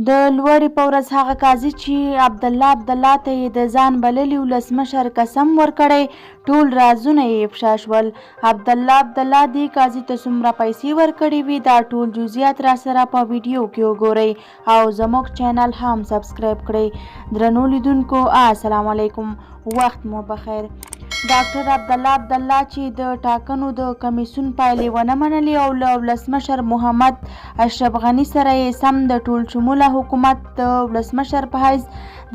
د لوړې په ورځ هغه قاضي چې عبدالله ته یې د ځان بللي ولسمشر قسم ورکړی، ټول رازونه یې افشا شول. عبدالله دې قاضي ته څومره پیسې ورکړې وي، دا ټول جزئیات راسره په ویډیو کې وګورئ او زموږ چینل هم سبسکرایب کړئ. درنو لیدونکو السلام علیکم، وخت مو بخیر. ډاکټر عبدالله چې د ټاکنو د کمیسیون پایلې ونه منلې او له ولسمشر محمد اشرف غني سره یې سم د ټول شموله حکومت د ولسمشر په حیث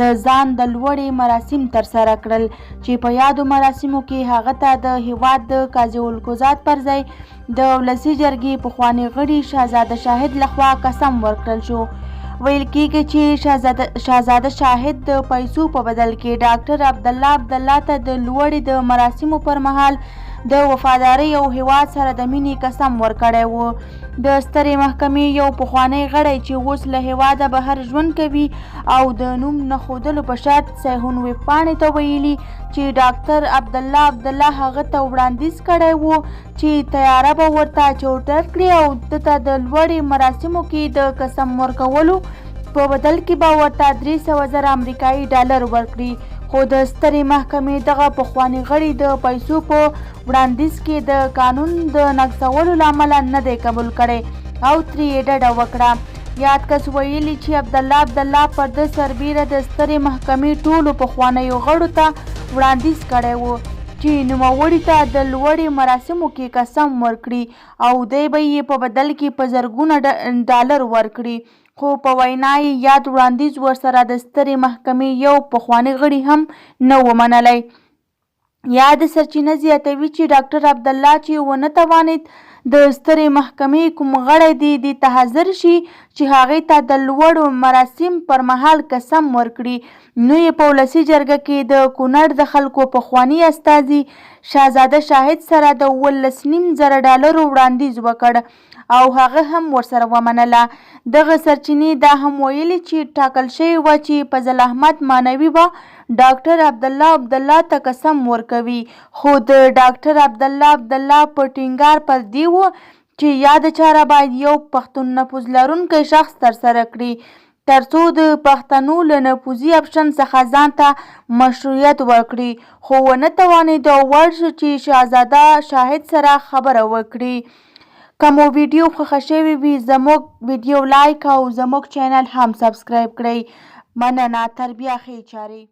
د ځان د لوړې مراسم ترسره کړل، چې په یادو مراسمو کې هغه ته د هیواد د قاضي القضات پر ځای د ولسي جرګې پخواني غړي شهزاده شاهد لخوا قسم ورکړل شو. ویل کېږي چې شهزاده شاهد د پیسو په بدل کې ډاکټر عبدالله ته د لوړې د مراسمو پر مهال د وفادارۍ او هیواد سره د مینې قسم ورکړی و. د سترې محکمې یو پخوانی غړی چې اوس له هیواده بهر ژوند کوي او د نوم نه ښودلو په شرط سیحون ویبپاڼې ته ویلي چې ډاکټر عبدالله هغه ته وړاندیز کړی و چې طیاره به ورته چوټر کړي او دته د لوړې مراسمو کې د قسم ورکولو په بدل کې به ورته 300,000 امریکایي ډالر ورکړي. خو د سترې محکمې دغه پخواني غړي د پیسو په وړاندیز کې د قانون د نقضولو له امله نه دی قبول کړی او ترې ډډه وکړه. یاد کس ویلي چې عبدالله پر د سربیره د سترې محکمې ټولو پخوانیو غړو ته وړاندیز کړی و چې نوموړي ته د لوړې مراسمو کې قسم ورکړي او دی به یې په بدل کې په زرګونه ډالر ورکړي. خو په وینا یې یاد وړاندیز ورسره د سترې محکمې یو پخوانی غړي هم نه و منلی. یاد سرچینه زیاتوي چې ډاکټر عبدالله چې ونه توانید د سترې محکمې کوم غړی دی دې ته حاضر شي چې هغې ته د لوړو مراسم پر مهال قسم ورکړي، نو یې په ولسي جرګه کې د کونړ د خلکو پخواني استازي شهزاده شاهد سره د 18,500 ډالرو وړاندیز وکړ او هغه هم ورسره ومنله. دغه سرچینې دا هم ویلي چې ټاکل شوې وه چې فضل احمد مانوي به ډاکټر عبدالله ته قسم ورکوي، خو د ډاکټر عبدالله په ټینګار پر دې و چې یاده چاره باید یو پښتون نفوذ لرونکی شخص ترسره کړي ترڅو د پښتنو له نفوذي اپشن څخه ځان ته مشروعیت ورکړي، خو ونه توانید او وړ شو چې شهزاده شاهد سره خبره وکړي. که مو ویډیو خوښه شوې وي زموږ ویډیو لایک او زموږ چینل هم سبسکرایب کړئ. مننه. تر بیا ښې چارې.